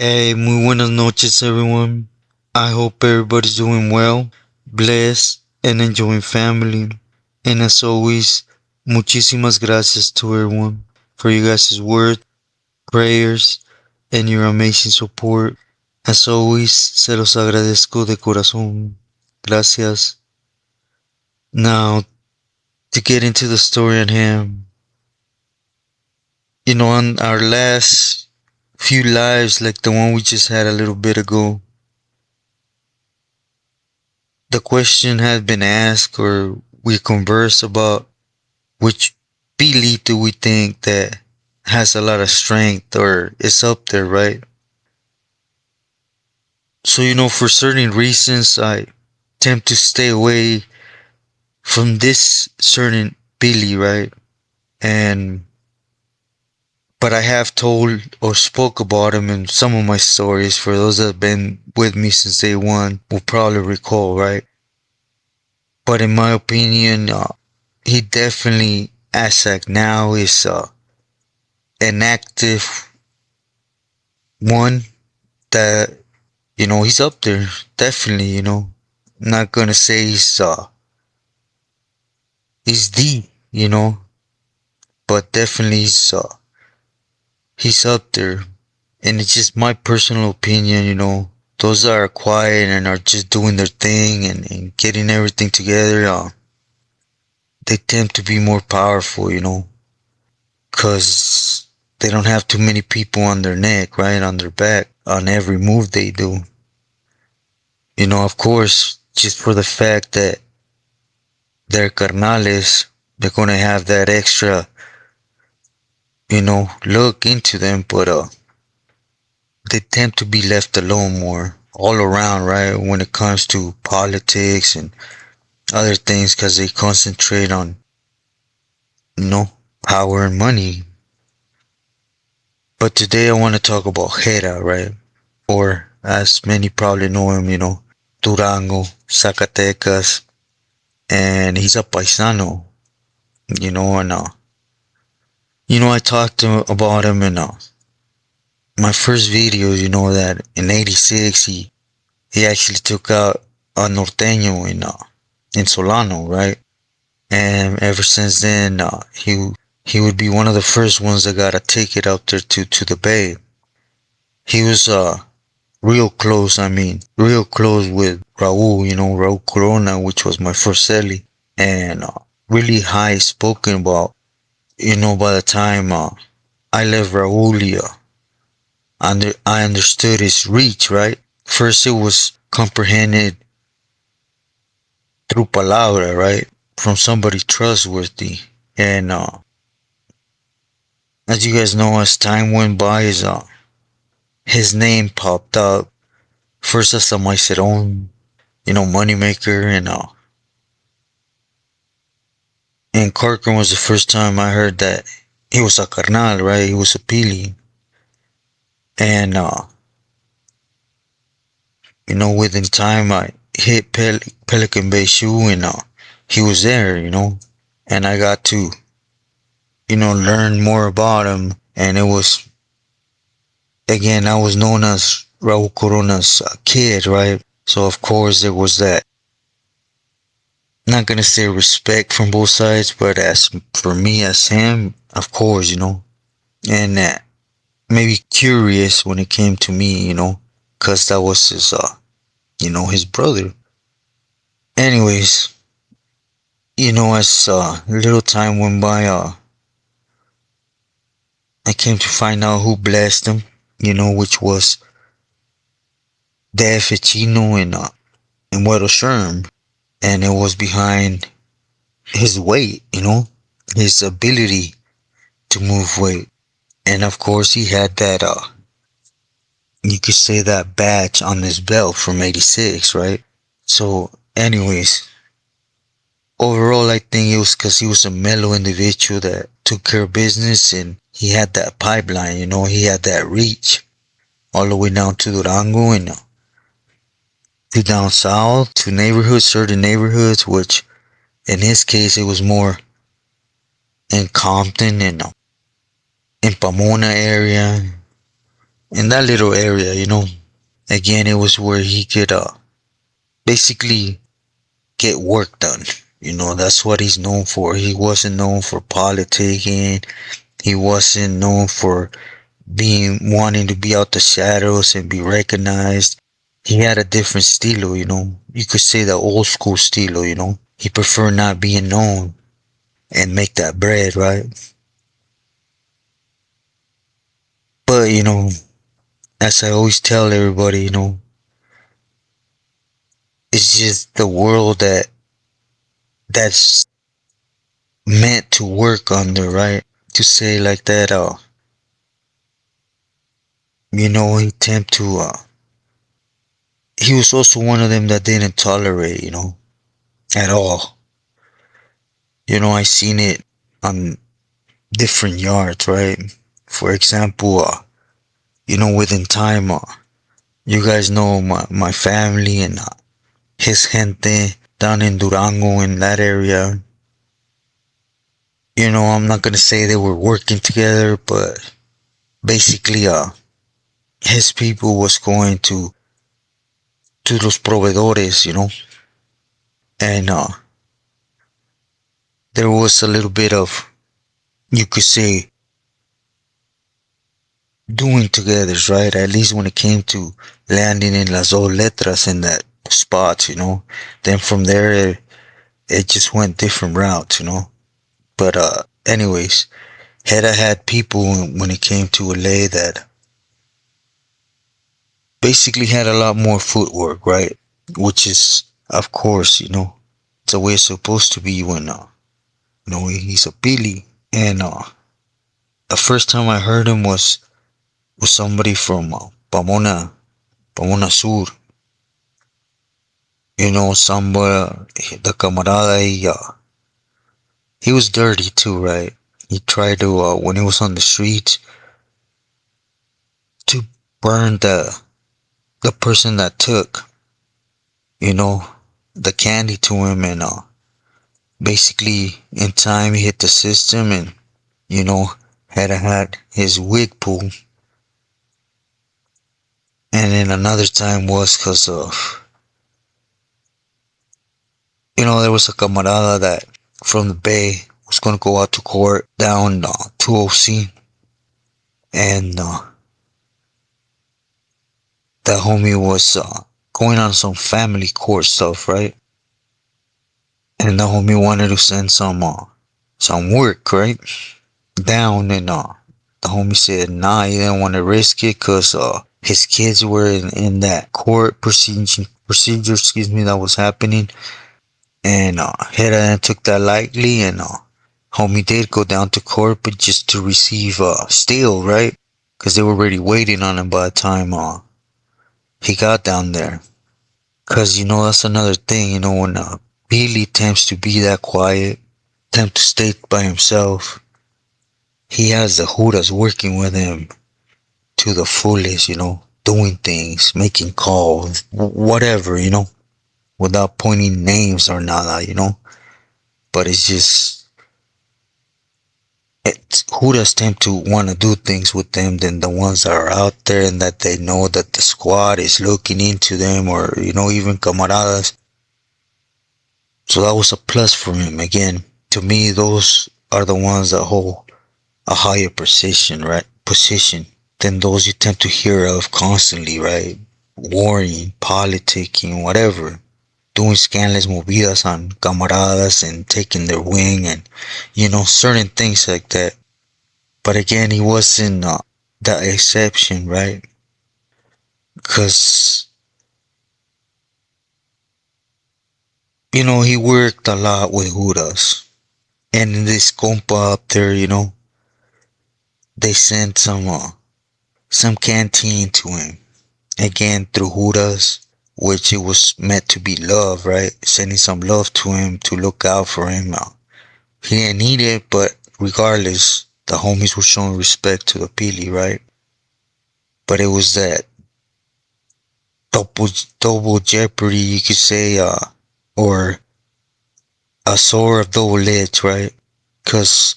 Hey, muy buenas noches, everyone. I hope everybody's doing well, blessed, and enjoying family. And as always, muchísimas gracias to everyone for you guys' word, prayers, and your amazing support. As always, se los agradezco de corazón. Gracias. Now, to get into the story at hand, on our last few lives, like the one we just had a little bit ago, the question has been asked or we converse about which belief do we think that has a lot of strength or is up there, right? So, for certain reasons, I tend to stay away from this certain belief, right? And, but I have told or spoke about him in some of my stories. For those that have been with me since day one will probably recall, right? But in my opinion, he definitely, as of now, is an active one that, he's up there. Definitely, not gonna say he's the, but definitely he's up there. And it's just my personal opinion, those that are quiet and are just doing their thing and getting everything together, they tend to be more powerful, cause they don't have too many people on their neck, right, on their back, on every move they do. Of course, just for the fact that they're carnales, they're gonna have that extra, look into them, but they tend to be left alone more all around, right, when it comes to politics and other things, because they concentrate on, power and money. But today I want to talk about Hera, right? Or as many probably know him, Durango, Zacatecas, and he's a paisano, and I talked about him in my first video, that in '86 he actually took out a norteño in Solano, right? And ever since then, he would be one of the first ones that got a ticket out there to the Bay. He was real close. I mean, real close with Raul. Raul Corona, which was my first celly, and really high spoken about. By the time I left Raulia, I understood his reach, right? First, it was comprehended through palabra, right? From somebody trustworthy. And as you guys know, as time went by, his name popped up. First as a Maiceron, moneymaker, and Corcoran was the first time I heard that he was a carnal, right? He was a pili. And, within time I hit Pelican Bay Shoe and, he was there, and I got to, learn more about him. And it was, again, I was known as Raul Corona's kid, right? So of course there was that, not gonna say respect from both sides, but as for me as him, of course, and maybe curious when it came to me, cause that was his, his brother. Anyways, as little time went by, I came to find out who blessed him, which was Def Chino and Weddle Sherm. And it was behind his weight, his ability to move weight. And of course he had that, you could say that badge on his belt from '86, right? So anyways, overall I think it was because he was a mellow individual that took care of business and he had that pipeline, he had that reach all the way down to Durango and to down south to neighborhoods, certain neighborhoods, which in his case it was more in Compton and in Pomona area, in that little area, again, it was where he could basically get work done. That's what he's known for. He wasn't known for politicking. He wasn't known for being wanting to be out the shadows and be recognized. He had a different stilo. You could say the old school stilo. He preferred not being known and make that bread, right? But as I always tell everybody, it's just the world that's meant to work under, right? To say like that, he tend to he was also one of them that didn't tolerate, at all. I seen it on different yards, right? For example, within time, you guys know my family and his gente down in Durango in that area. I'm not gonna say they were working together, but basically, his people was going to los proveedores, and there was a little bit of, you could say, doing togethers, right? At least when it came to landing in las dos letras in that spot. Then from there, it just went different routes. But anyways, Hera had people when it came to LA that basically had a lot more footwork, right? Which is, of course, it's the way it's supposed to be when, he's a Billy. And the first time I heard him was somebody from Pomona Sur. Somebody, the camarada, he was dirty too, right? He tried to, when he was on the streets, to burn the person that took, you know, the candy to him, and basically in time he hit the system, and had his wig pulled. And then another time was because of, there was a camarada that from the Bay was going to go out to court down 2OC, and that homie was going on some family court stuff, right? And the homie wanted to send some work, right? Down, and the homie said nah, he didn't want to risk it because his kids were in that court procedure, excuse me, that was happening. And Hera took that lightly, and homie did go down to court, but just to receive steel, right? Because they were already waiting on him by the time he got down there. Because that's another thing, when Billy tends to be that quiet, tends to stay by himself, he has the Judas working with him to the fullest, doing things, making calls, whatever, without pointing names or nada, but it's just, Judas tend to want to do things with them than the ones that are out there and that they know that the squad is looking into them, or even camaradas. So that was a plus for him. Again, to me, those are the ones that hold a higher position, right? Position than those you tend to hear of constantly, right? Warring, politicking, whatever. Doing scandalous movidas on camaradas and taking their wing, and certain things like that. But again, he wasn't the exception, right? Because he worked a lot with Judas, and in this compa up there, they sent some canteen to him, again through Judas, which it was meant to be love, right? Sending some love to him, to look out for him. He didn't need it, but regardless, the homies were showing respect to the Pili, right? But it was that double jeopardy, you could say, or a sword of double edge, right? Because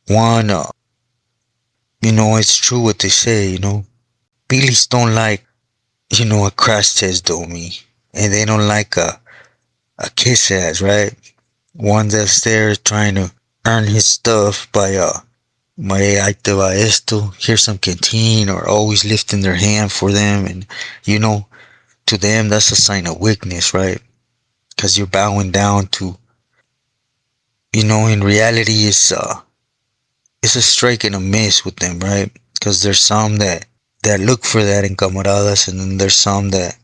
one, it's true what they say, Billies don't like, a crash test dummy. And they don't like a kiss ass, right? One that's there trying to earn his stuff by, ahí te va esto, here's some canteen, or always lifting their hand for them. And, you know, to them, that's a sign of weakness, right? Because you're bowing down to, in reality, it's a strike and a miss with them, right? Because there's some that look for that in camaradas, and then there's some that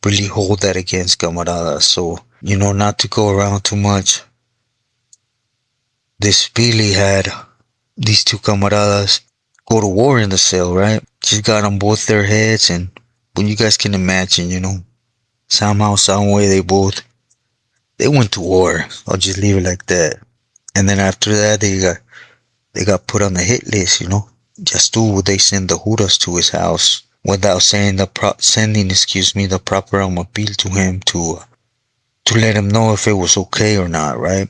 really hold that against camaradas. So, not to go around too much, this Billy had these two camaradas go to war in the cell, right? Just got on both their heads, and when you guys can imagine, somehow, some way, they went to war. I'll just leave it like that. And then after that, they got put on the hit list, Just do they send the Judas to his house without saying sending, the proper appeal to him to let him know if it was okay or not, right?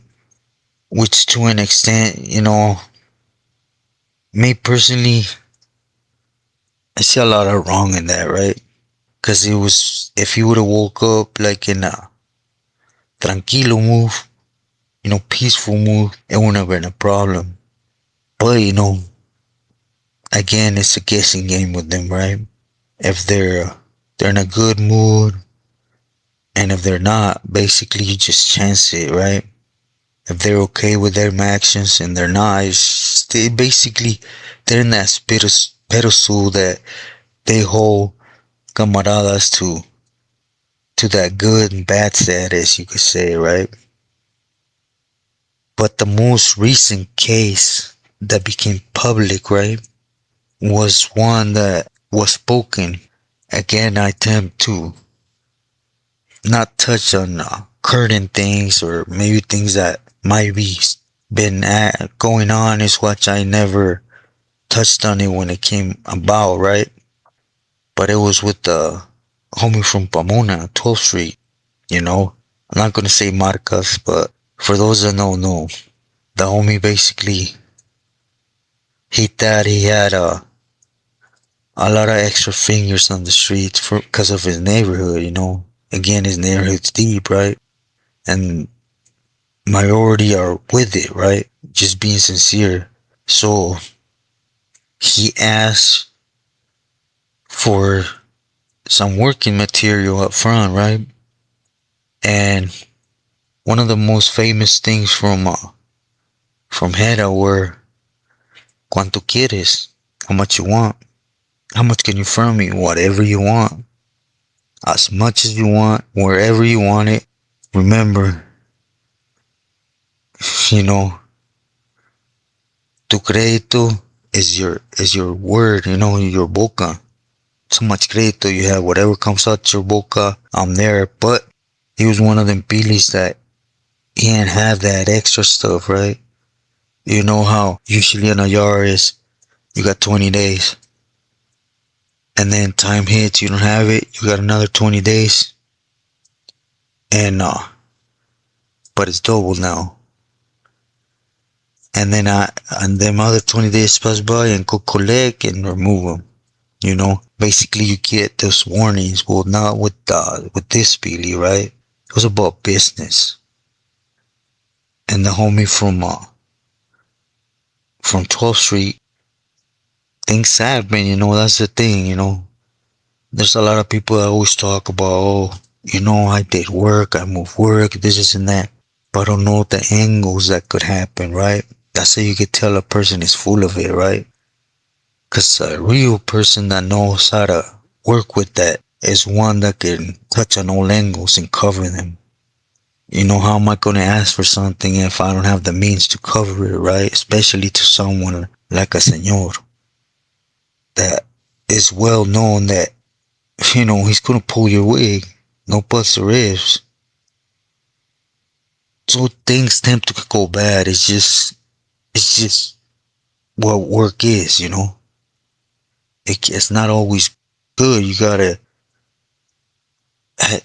Which to an extent, me personally, I see a lot of wrong in that, right? Cause it was, if he would have woke up like in a tranquilo mood, peaceful mood, it wouldn't have been a problem. But, again, it's a guessing game with them, right? If they're in a good mood, and if they're not, basically you just chance it, right? If they're okay with their actions and they're not, they're in that pedestal that they hold camaradas to that good and bad status, you could say, right? But the most recent case that became public, right, was one that was spoken. Again, I attempt to not touch on current things, or maybe things that might be been going on, is what I never touched on it when it came about, right? But it was with the homie from Pomona, 12th Street, I'm not gonna say marcas, but for those that don't know, the homie basically, he thought he had a lot of extra fingers on the streets because of his neighborhood, Again, his neighborhood's deep, right? And majority are with it, right? Just being sincere. So he asked for some working material up front, right? And one of the most famous things from hera were, ¿cuánto quieres? How much you want? How much can you firm me? Whatever you want. As much as you want, wherever you want it. Remember, tu crédito is your word, your boca. So much crédito you have, whatever comes out your boca, I'm there. But he was one of them pilis that he didn't have that extra stuff, right? You know how usually in a yard is, you got 20 days. And then time hits, you don't have it, you got another 20 days. And, but it's double now. And then and them other 20 days pass by, and go collect and remove them. Basically you get those warnings. Well, not with this Billy, right? It was about business. And the homie from 12th Street, things happen, that's the thing, There's a lot of people that always talk about, I did work, I moved work, this and that. But I don't know the angles that could happen, right? That's how you could tell a person is full of it, right? Because a real person that knows how to work with that is one that can touch on all angles and cover them. How am I going to ask for something if I don't have the means to cover it, right? Especially to someone like a señor that is well known that, he's going to pull your wig. No buts or ifs. So things tend to go bad. It's just what work is, It's not always good. You gotta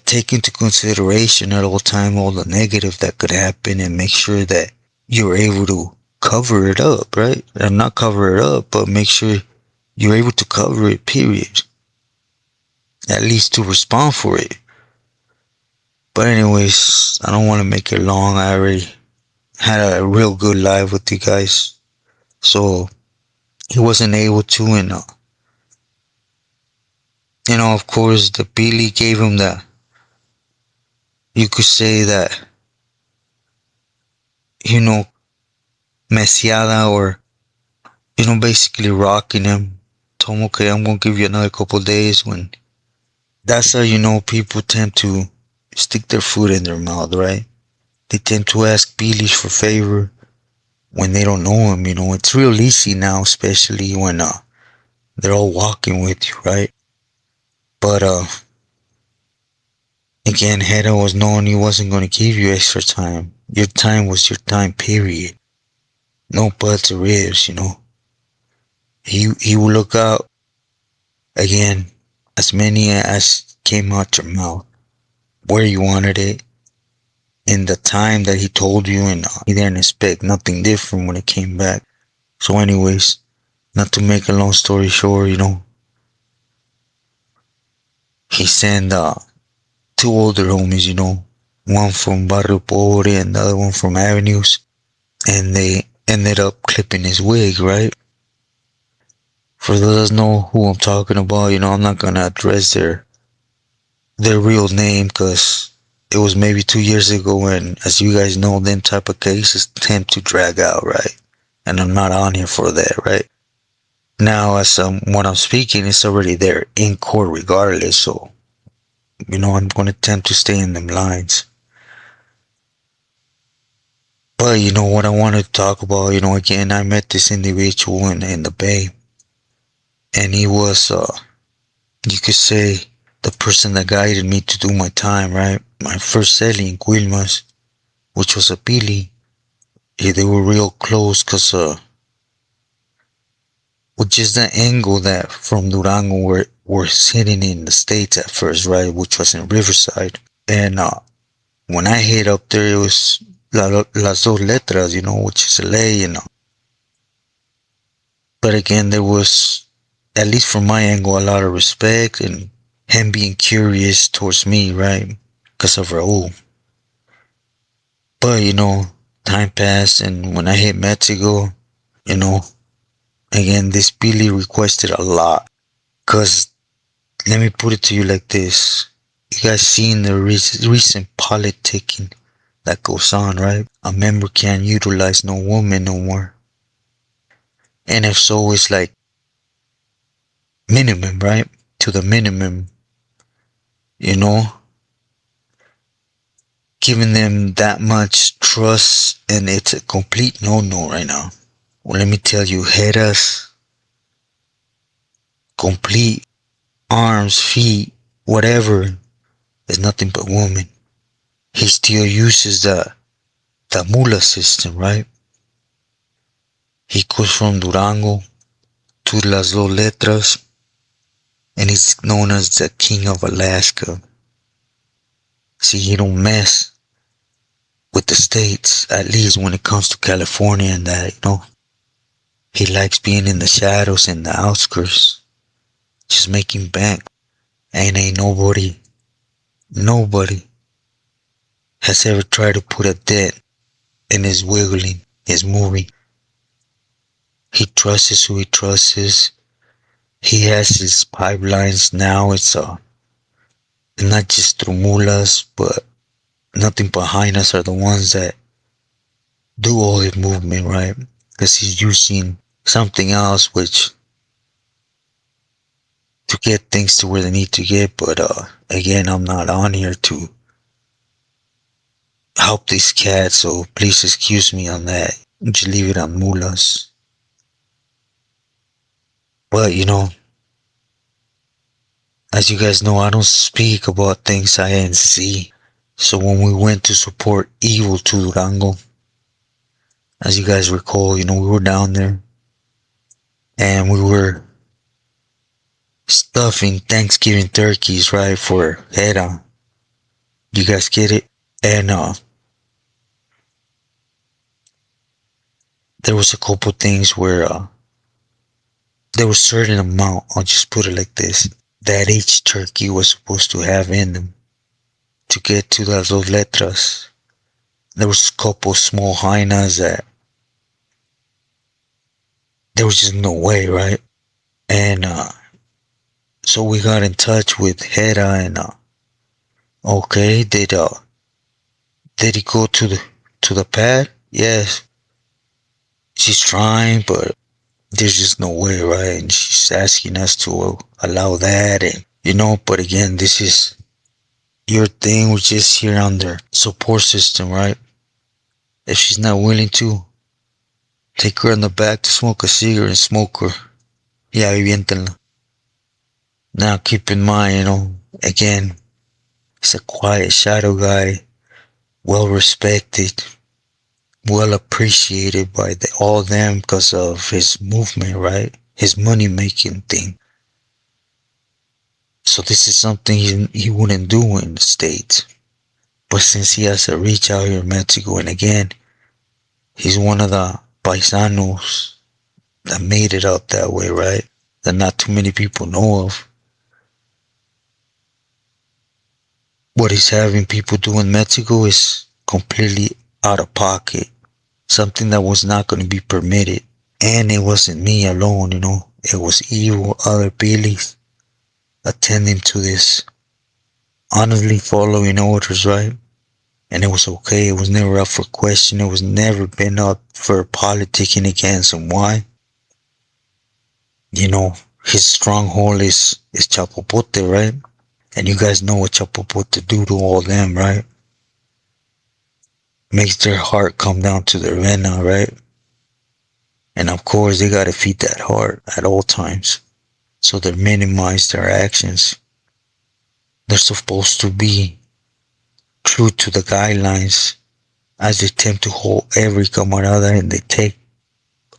take into consideration at all time all the negative that could happen, and make sure that you're able to cover it up, right? And not cover it up, but make sure you're able to cover it, period. at least to respond for it. But anyways, I don't want to make it long. I already had a real good live with you guys, so he wasn't able to, and of course, the Billy gave him the, you could say that, you know, mesiada, or basically rocking him. Told him, okay, I'm gonna give you another couple days. When that's how people tend to stick their foot in their mouth, right? They tend to ask Billy for favor when they don't know him. It's real easy now, especially when they're all walking with you, right? But again, Hera was knowing he wasn't gonna give you extra time. Your time was your time, period. No buts or ifs. He will look out again as many as came out your mouth, where you wanted it, in the time that he told you, and he didn't expect nothing different when it came back. So, anyways, not to make a long story short, he sent two older homies, one from Barrio Pobre and the other one from Avenues, and they ended up clipping his wig, right? For those that know who I'm talking about, I'm not gonna address their real name, because it was maybe 2 years ago, and as you guys know, them type of cases tend to drag out, right? And I'm not on here for that, right? Now, as what I'm speaking, it's already there in court regardless, so I'm gonna attempt to stay in them lines. But what I wanted to talk about, again, I met this individual in the Bay, and he was, you could say, the person that guided me to do my time, right? My first celly in Quilmas, which was a Pili. Yeah, they were real close, cause with just the angle that from Durango we're sitting in the States at first, right? Which was in Riverside. And when I hit up there, it was las dos letras, which is LA, but again, there was, at least from my angle, a lot of respect and him being curious towards me, right? Because of Raul. But, time passed, and when I hit Mexico, you know, again, this Billy requested a lot. Because, let me put it to you like this. You guys seen the recent politicking that goes on, right? A member can't utilize no woman no more. And if so, it's like minimum, right? To the minimum, you know, giving them that much trust, and it's a complete no-no right now. Well, let me tell you, heras, complete arms, feet, whatever, is nothing but woman. He still uses the mula system, right? He goes from Durango to Las Dos Letras, and he's known as the King of Alaska. See, he don't mess with the states, at least when it comes to California and that. He likes being in the shadows and the outskirts, just making bank. And ain't nobody has ever tried to put a dent in his wiggling, his moving. He trusts who he trusts. He has his pipelines now. It's not just through mulas, but nothing behind us are the ones that do all his movement, right? Because he's using something else which to get things to where they need to get. But again, I'm not on here to help these cats, so please excuse me on that. Just leave it on mulas. But as you guys know, I don't speak about things I didn't see. So when we went to support Evil to Durango, as you guys recall, we were down there and we were stuffing Thanksgiving turkeys, right, for hera. You guys get it? And there was a couple things where there was a certain amount, I'll just put it like this. that each turkey was supposed to have in them to get to those letras. There was a couple small hyenas that there was just no way, right? And so we got in touch with Hera and okay, did he go to the pad? Yes, she's trying, but there's just no way, right? And she's asking us to allow that, and but again, this is your thing. We're just here on their support system, right? If she's not willing to, take her in the back to smoke a cigarette and smoke her. Yeah, aviéntenla. Now keep in mind, again, he's a quiet shadow guy, well respected, well appreciated by all them because of his movement, right? His money making thing. So this is something he wouldn't do in the States. But since he has a reach out here in Mexico, and again, he's one of the paisanos that made it out that way, right? That not too many people know of. What he's having people do in Mexico is completely out of pocket. Something that was not going to be permitted. And it wasn't me alone, It was evil other Billies attending to this. Honestly following orders, right? And it was okay. It was never up for question. It was never been up for politicking against him. Why? His stronghold is Chapopote, right? And you guys know what Chapopote do to all them, right? Makes their heart come down to their vena, right? And of course, they gotta feed that heart at all times. So they minimize their actions. They're supposed to be true to the guidelines as they attempt to hold every camarada, and they take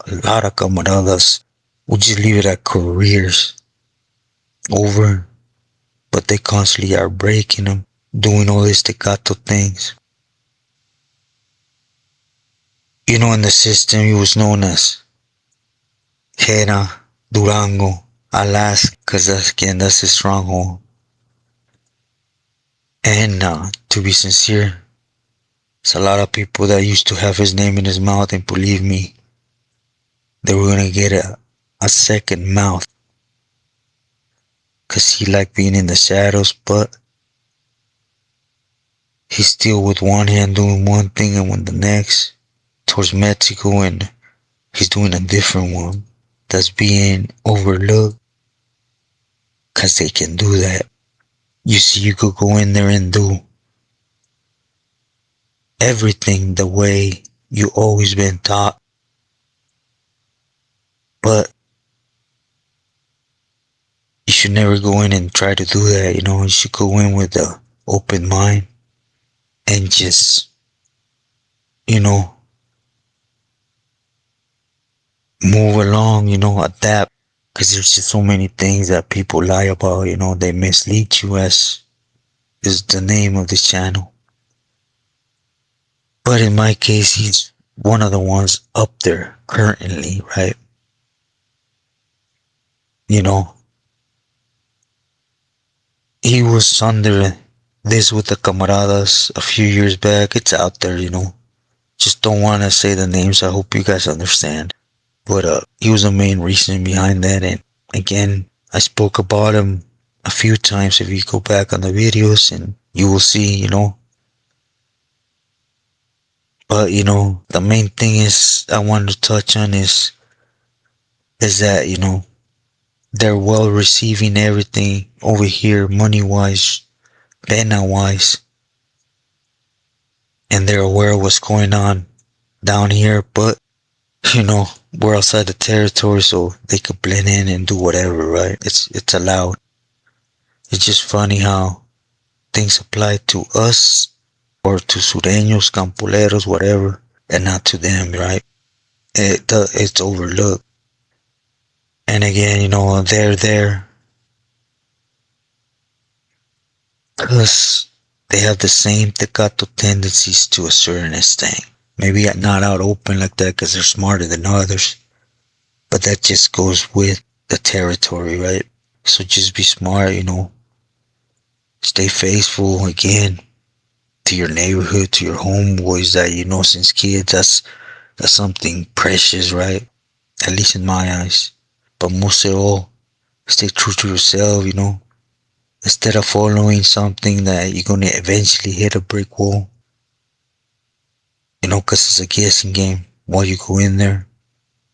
a lot of camaradas. We'll just leave it at careers over, but they constantly are breaking them, doing all these staccato things. In the system, he was known as Hera, Durango, Alaska, because that's his stronghold. And to be sincere, there's a lot of people that used to have his name in his mouth, and believe me, they were going to get a second mouth. Because he liked being in the shadows, but he's still with one hand doing one thing and with the next towards Mexico, and he's doing a different one that's being overlooked because they can do that. You see, you could go in there and do everything the way you always been taught, but you should never go in and try to do that. You should go in with an open mind and just move along, adapt, because there's just so many things that people lie about, they mislead you, as is the name of this channel. But in my case, he's one of the ones up there currently, right? He was under this with the camaradas a few years back. It's out there, just don't want to say the names. I hope you guys understand. But he was the main reason behind that. And again, I spoke about him a few times. If you go back on the videos, and you will see, But the main thing is I wanted to touch on is that they're well receiving everything over here, money wise, pena wise, and they're aware of what's going on down here. But we're outside the territory, so they could blend in and do whatever, right? It's allowed. It's just funny how things apply to us or to sureños, campoleros, whatever, and not to them, right? It's overlooked. And again, they're there because they have the same staccato tendencies to a certain extent. Maybe not out open like that because they're smarter than others, but that just goes with the territory, right? So just be smart, stay faithful again to your neighborhood, to your homeboys that you know since kids. That's something precious, right? At least in my eyes. But most of all, stay true to yourself, instead of following something that you're gonna eventually hit a brick wall, because it's a guessing game. While you go in there,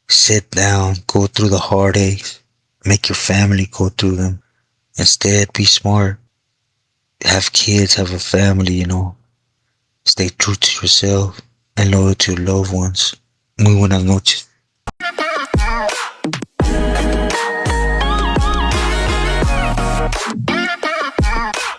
sit down, go through the heartaches, make your family go through them. Instead, be smart, have kids, have a family, stay true to yourself and loyal to your loved ones. Muy buenas noches.